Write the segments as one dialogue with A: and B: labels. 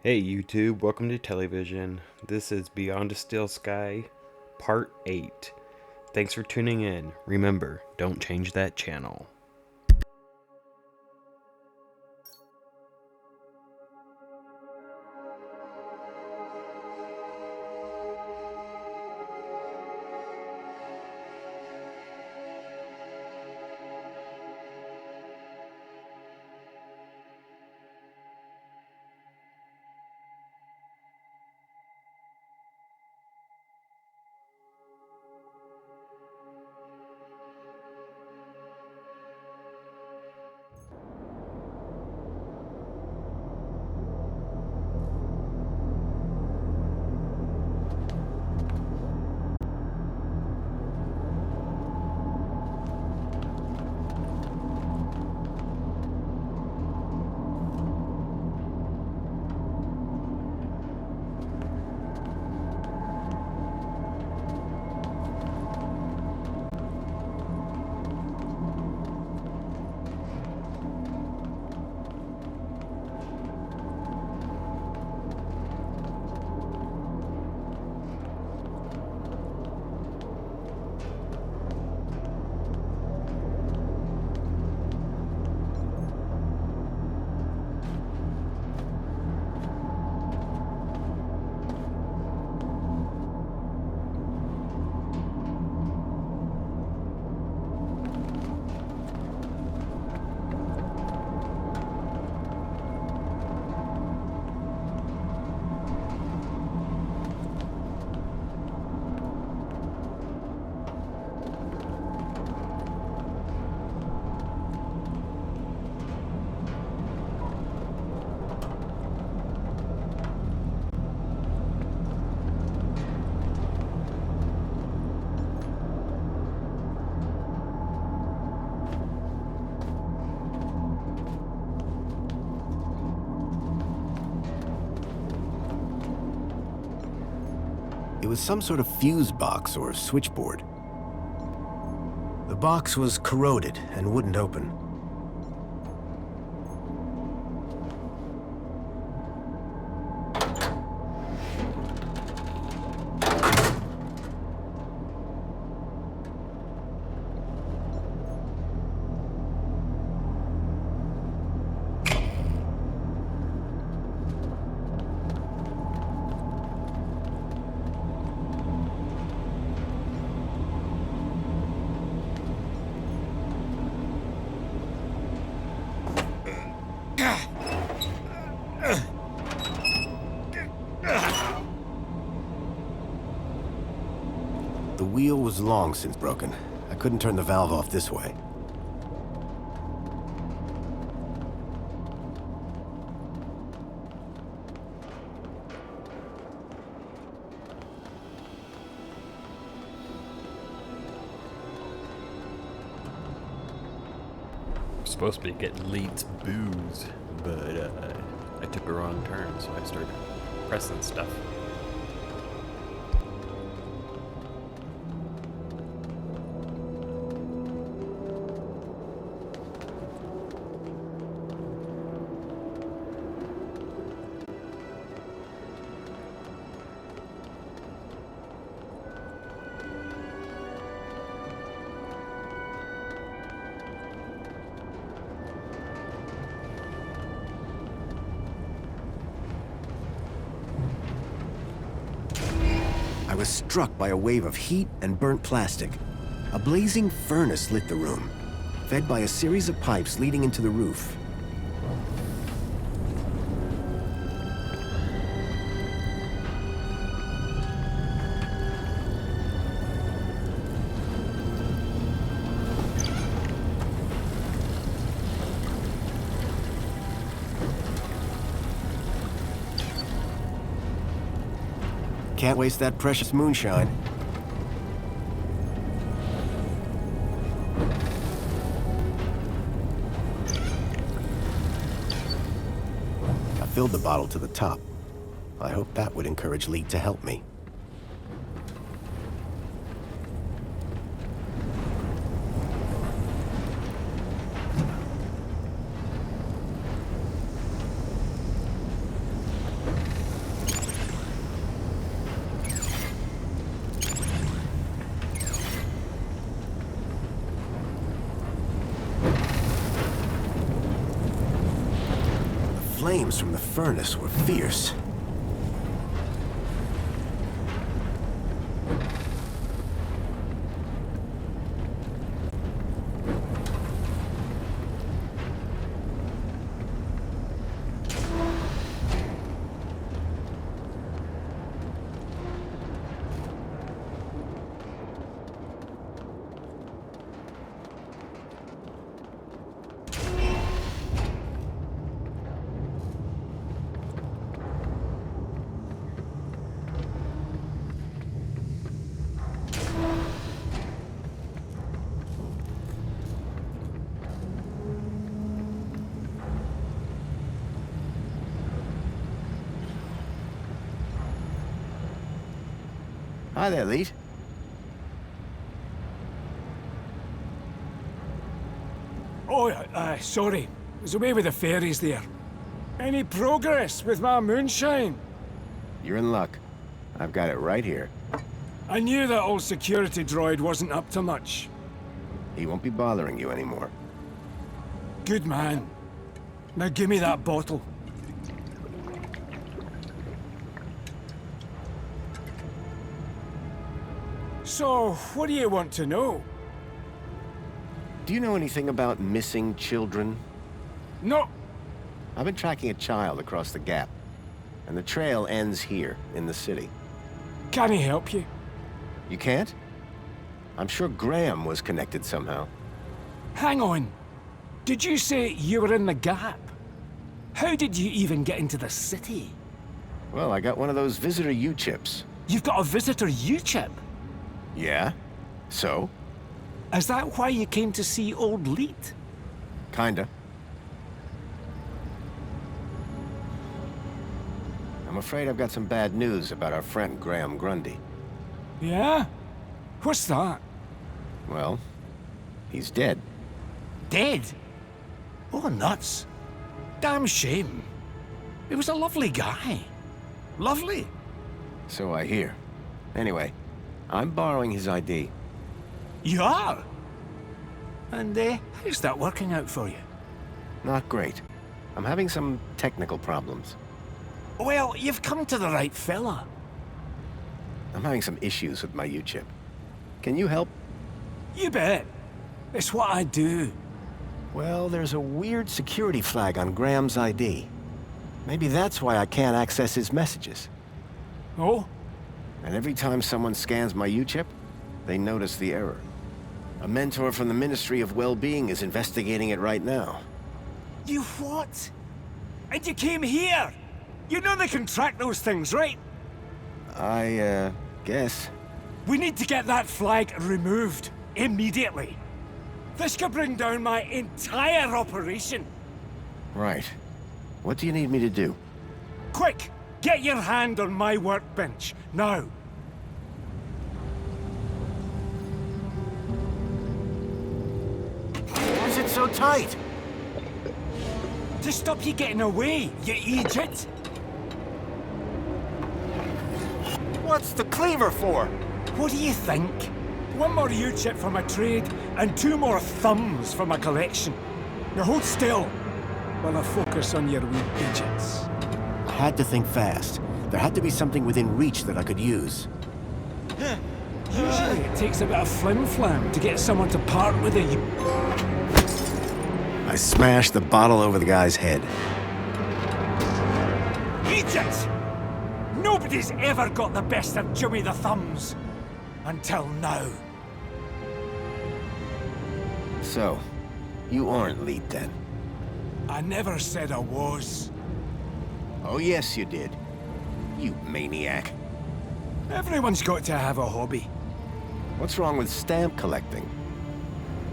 A: Hey YouTube, welcome to television. This is Beyond a Still Sky, Part 8. Thanks for tuning in. Remember, don't change that channel.
B: It was some sort of fuse box or switchboard. The box was corroded and wouldn't open. The wheel was long since broken. I couldn't turn the valve off this way.
A: I'm supposed to be getting Leeds booze, but I took a wrong turn, so I started pressing stuff.
B: I was struck by a wave of heat and burnt plastic. A blazing furnace lit the room, fed by a series of pipes leading into the roof. Can't waste that precious moonshine. I filled the bottle to the top. I hoped that would encourage Lee to help me. flames from the furnace were fierce. Hi there, Leet.
C: Oh, sorry. I was away with the fairies there. Any progress with my moonshine?
B: You're in luck. I've got it right here.
C: I knew that old security droid wasn't up to much.
B: He won't be bothering you anymore.
C: Good man. Now give me that bottle. So, what do you want to know?
B: Do you know anything about missing children?
C: No.
B: I've been tracking a child across the gap, and the trail ends here, in the city.
C: Can he help you?
B: You can't? I'm sure Graham was connected somehow.
C: Hang on. Did you say you were in the gap? How did you even get into the city?
B: Well, I got one of those visitor U-chips.
C: You've got a visitor U-chip?
B: Yeah? So?
C: Is that why you came to see old Leet?
B: Kinda. I'm afraid I've got some bad news about our friend Graham Grundy.
C: Yeah? What's that?
B: Well, he's dead.
C: Dead? Oh, nuts. Damn shame. He was a lovely guy. Lovely.
B: So I hear. Anyway, I'm borrowing his ID.
C: You are? And how's that working out for you?
B: Not great. I'm having some technical problems.
C: Well, you've come to the right fella.
B: I'm having some issues with my U-chip. Can you help?
C: You bet. It's what I do.
B: Well, there's a weird security flag on Graham's ID. Maybe that's why I can't access his messages.
C: Oh?
B: And every time someone scans my U-chip, they notice the error. A mentor from the Ministry of Well-Being is investigating it right now.
C: You what? And you came here? You know they can track those things, right?
B: I guess.
C: We need to get that flag removed. Immediately. This could bring down my entire operation.
B: Right. What do you need me to do?
C: Quick! Get your hand on my workbench, now!
B: Why is it so tight?
C: To stop you getting away, you idiot!
B: What's the cleaver for?
C: What do you think? One more U-chip for my trade, and 2 more thumbs for my collection. Now hold still, while I focus on your wee digits.
B: I had to think fast. There had to be something within reach that I could use.
C: Usually it takes a bit of flim-flam to get someone to part with a
B: I smashed the bottle over the guy's head.
C: Idiot! Nobody's ever got the best of Jimmy the Thumbs. Until now.
B: So, you aren't Leet then?
C: I never said I was.
B: Oh yes you did. You maniac.
C: Everyone's got to have a hobby.
B: What's wrong with stamp collecting?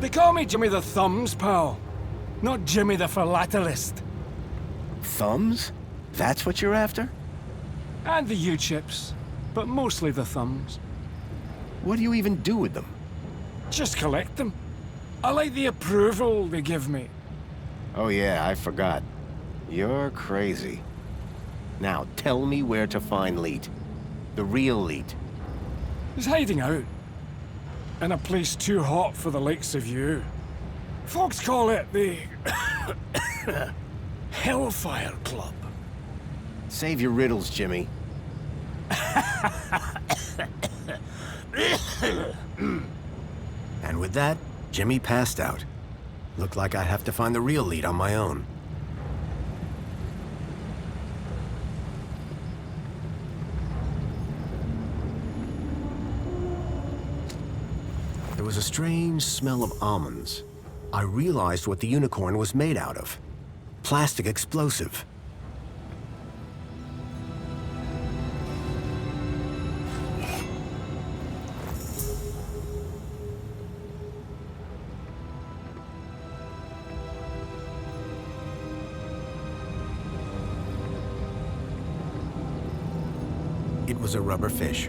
C: They call me Jimmy the Thumbs, pal. Not Jimmy the Philatelist.
B: Thumbs? That's what you're after?
C: And the U-chips. But mostly the thumbs.
B: What do you even do with them?
C: Just collect them. I like the approval they give me.
B: Oh yeah, I forgot. You're crazy. Now, tell me where to find Leet. The real Leet.
C: He's hiding out. In a place too hot for the likes of you. Folks call it the... Hellfire Club.
B: Save your riddles, Jimmy. And with that, Jimmy passed out. Looked like I'd have to find the real lead on my own. There was a strange smell of almonds. I realized what the unicorn was made out of. Plastic explosive. It was a rubber fish.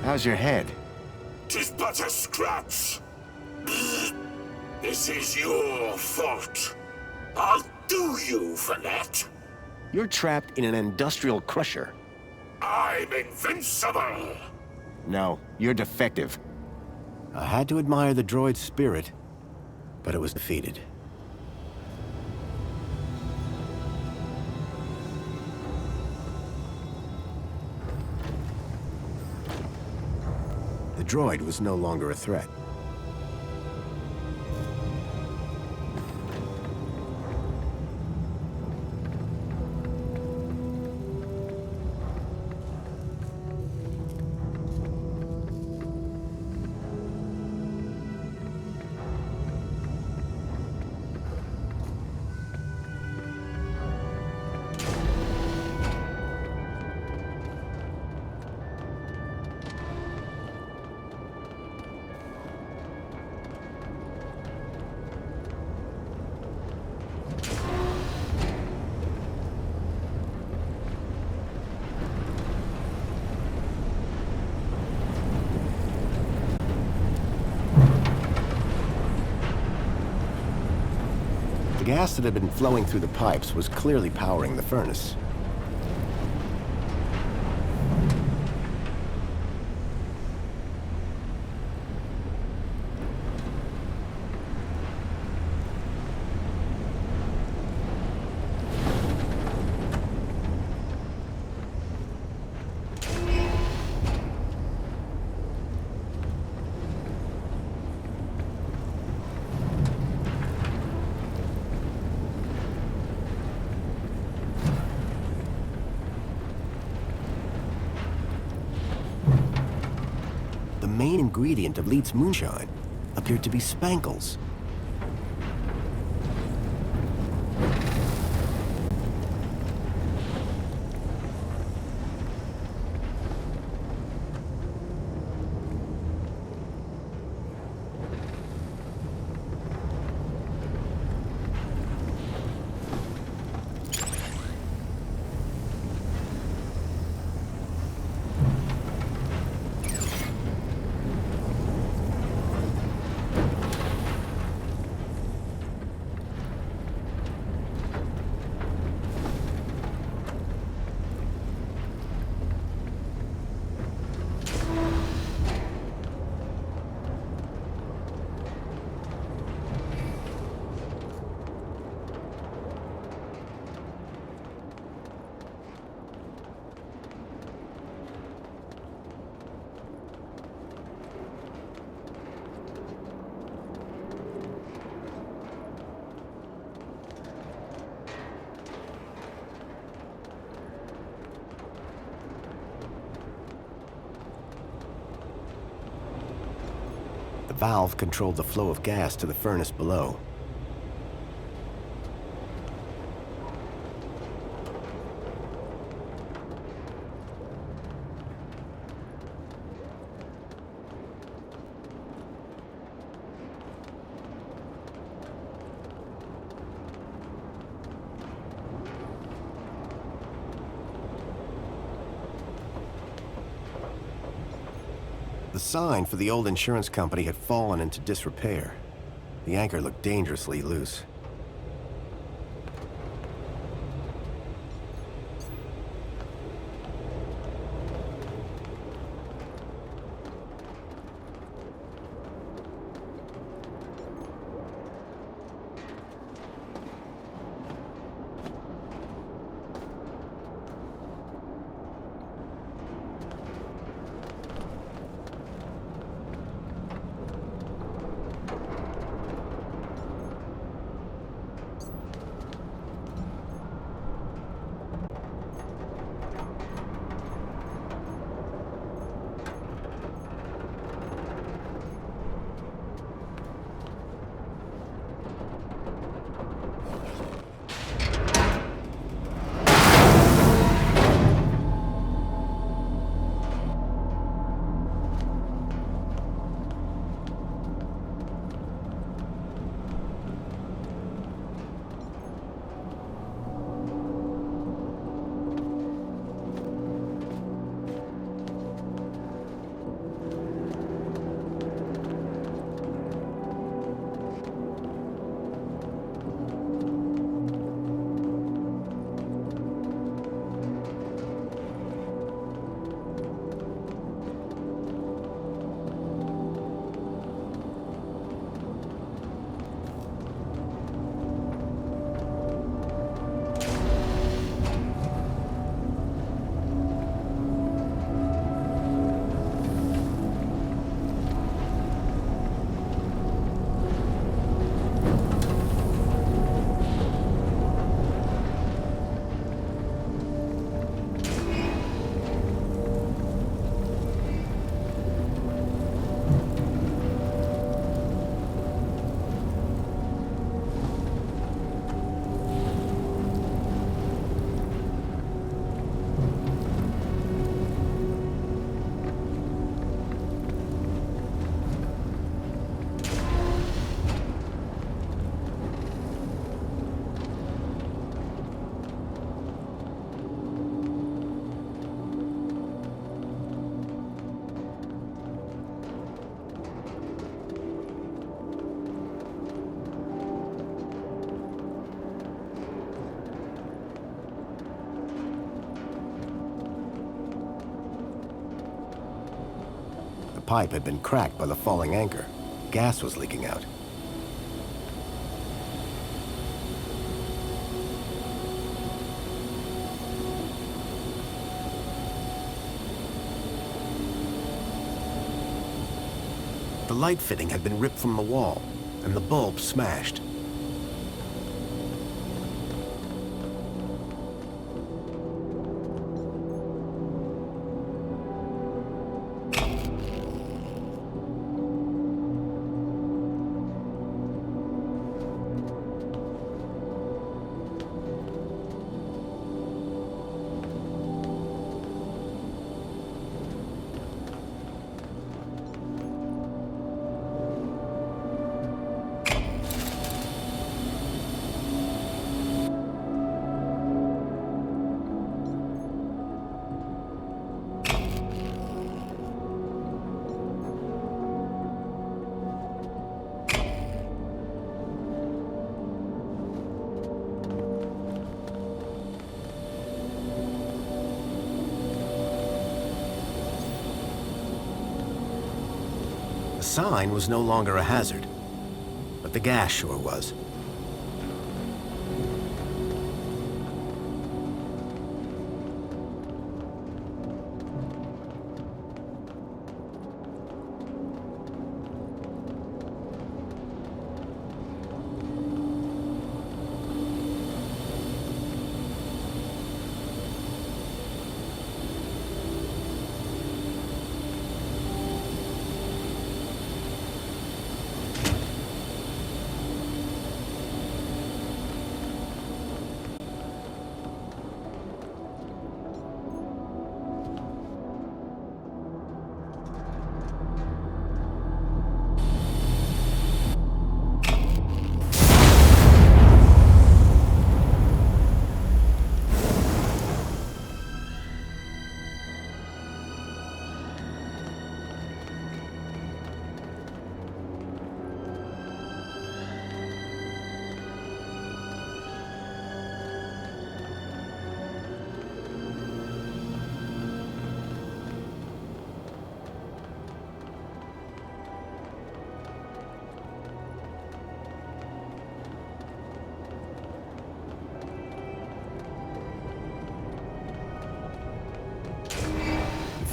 B: How's your head?
D: 'Tis but a scratch. This is your fault. I'll do you for that.
B: You're trapped in an industrial crusher.
D: I'm invincible.
B: No, you're defective. I had to admire the droid's spirit, but it was defeated. The droid was no longer a threat. The gas that had been flowing through the pipes was clearly powering the furnace. The main ingredient of Leeds moonshine appeared to be spankles. The valve controlled the flow of gas to the furnace below. The sign for the old insurance company had fallen into disrepair. The anchor looked dangerously loose. pipe had been cracked by the falling anchor. Gas was leaking out. The light fitting had been ripped from the wall, and the bulb smashed. The sign was no longer a hazard, but the gas sure was.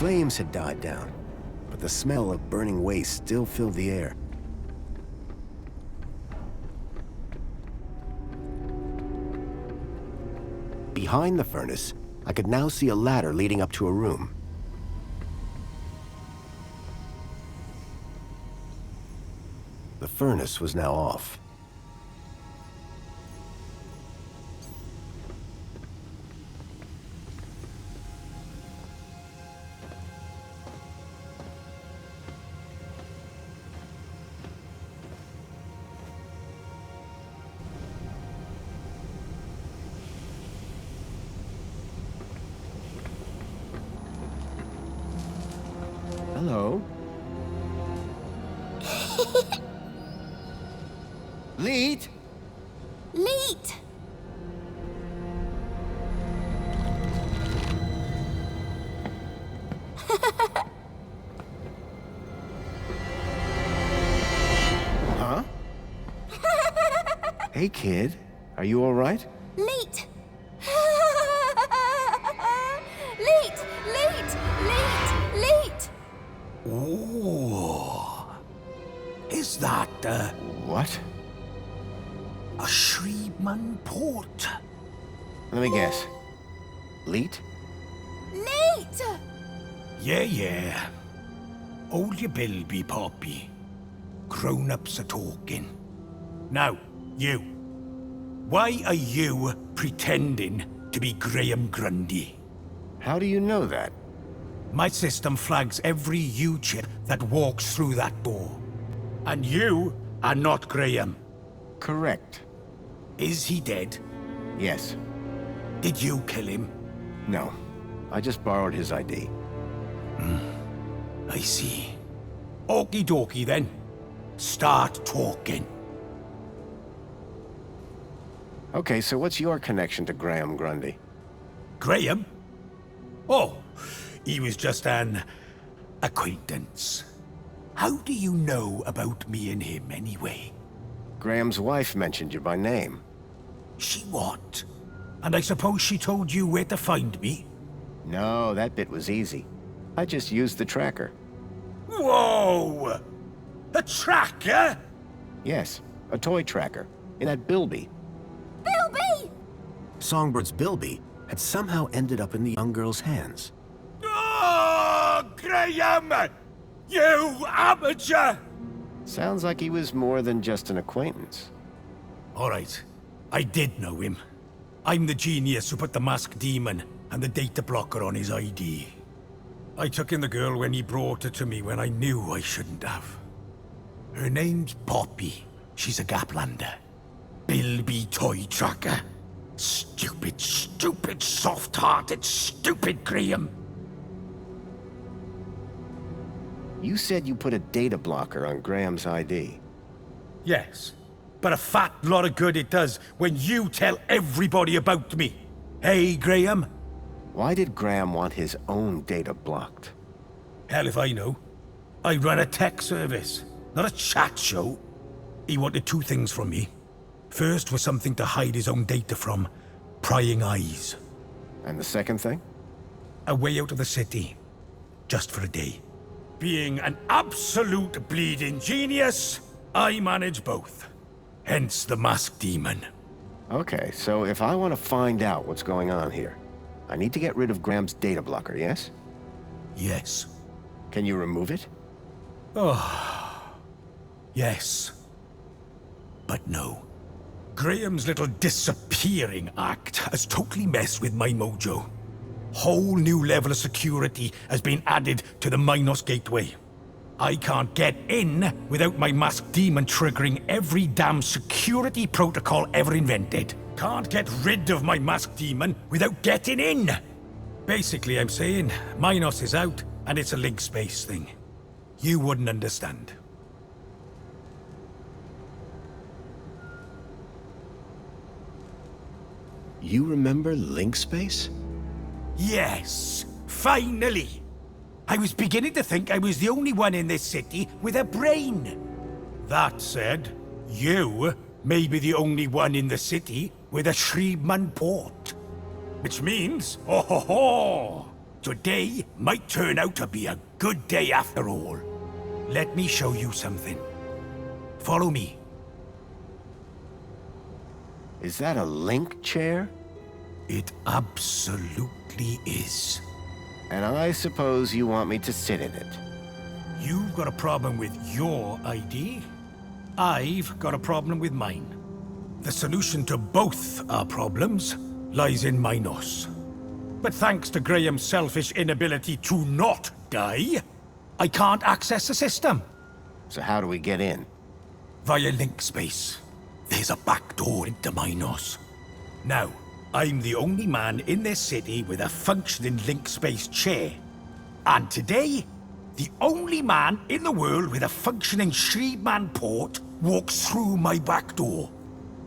B: Flames had died down, but the smell of burning waste still filled the air. Behind the furnace, I could now see a ladder leading up to a room. The furnace was now off. Hello? Leet?
E: Leet!
B: Huh? Hey, kid. Are you all right?
E: Leet! Leet! Leet! Leet! Leet!
C: Oh. Is that,
B: What?
C: a Shreedman port?
B: Let me guess. Leet?
E: Leet!
C: Yeah. Hold your bilby, Poppy. Grown-ups are talking. Now, you. Why are you pretending to be Graham Grundy?
B: How do you know that?
C: My system flags every U-chip that walks through that door. And you are not Graham.
B: Correct.
C: Is he dead?
B: Yes.
C: Did you kill him?
B: No. I just borrowed his ID.
C: I see. Okie dokie then. Start talking.
B: Okay, so what's your connection to Graham Grundy?
C: Graham? Oh, he was just an acquaintance. How do you know about me and him, anyway?
B: Graham's wife mentioned you by name.
C: She what? And I suppose she told you where to find me?
B: No, that bit was easy. I just used the tracker.
C: Whoa! A tracker?
B: Yes, a toy tracker. In that Bilby.
E: Bilby!
B: Songbird's Bilby had somehow ended up in the young girl's hands.
C: Oh, Graham! You amateur!
B: Sounds like he was more than just an acquaintance.
C: All right, I did know him. I'm the genius who put the masked demon and the data blocker on his ID. I took in the girl when he brought her to me when I knew I shouldn't have. Her name's Poppy. She's a Gaplander. Bilby toy tracker. Stupid, stupid, soft-hearted, stupid Graham.
B: You said you put a data blocker on Graham's ID.
C: Yes, but a fat lot of good it does when you tell everybody about me. Hey, Graham?
B: Why did Graham want his own data blocked?
C: Hell if I know. I run a tech service, not a chat show. He wanted two things from me. First was something to hide his own data from. Prying eyes.
B: And the second thing?
C: A way out of the city. Just for a day. Being an absolute bleeding genius, I manage both. Hence the masked demon.
B: Okay, so if I want to find out what's going on here, I need to get rid of Graham's data blocker, yes?
C: Yes.
B: Can you remove it?
C: Yes. But no. Graham's little disappearing act has totally messed with my mojo. Whole new level of security has been added to the Minos gateway. I can't get in without my masked demon triggering every damn security protocol ever invented. Can't get rid of my masked demon without getting in. Basically, I'm saying Minos is out and it's a link space thing. You wouldn't understand.
B: You remember link space?
C: Yes, finally! I was beginning to think I was the only one in this city with a brain. That said, you may be the only one in the city with a Shriman port. Which means, oh ho ho! Today might turn out to be a good day after all. Let me show you something. Follow me.
B: Is that a link chair?
C: It absolutely is.
B: And I suppose you want me to sit in it.
C: You've got a problem with your ID. I've got a problem with mine. The solution to both our problems lies in Minos. But thanks to Graham's selfish inability to not die, I can't access the system.
B: So how do we get in?
C: Via link space. There's a back door into Minos. Now, I'm the only man in this city with a functioning link space chair. And today, the only man in the world with a functioning Shriman port walks through my back door.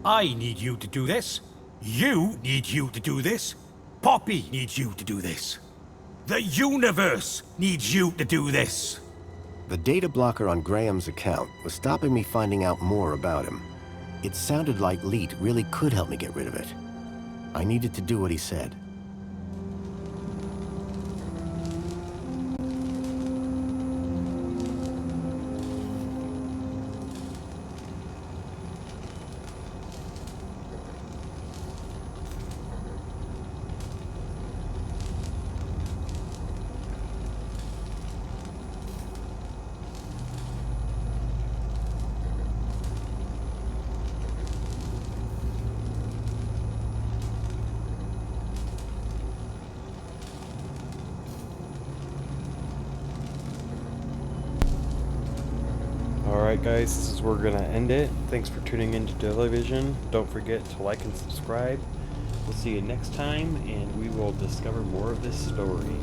C: I need you to do this. You need you to do this. Poppy needs you to do this. The universe needs you to do this.
B: The data blocker on Graham's account was stopping me finding out more about him. It sounded like Leet really could help me get rid of it. I needed to do what he said.
A: Alright guys, this is where we're going to end it. Thanks for tuning into television. Don't forget to like and subscribe. We'll see you next time, and we will discover more of this story.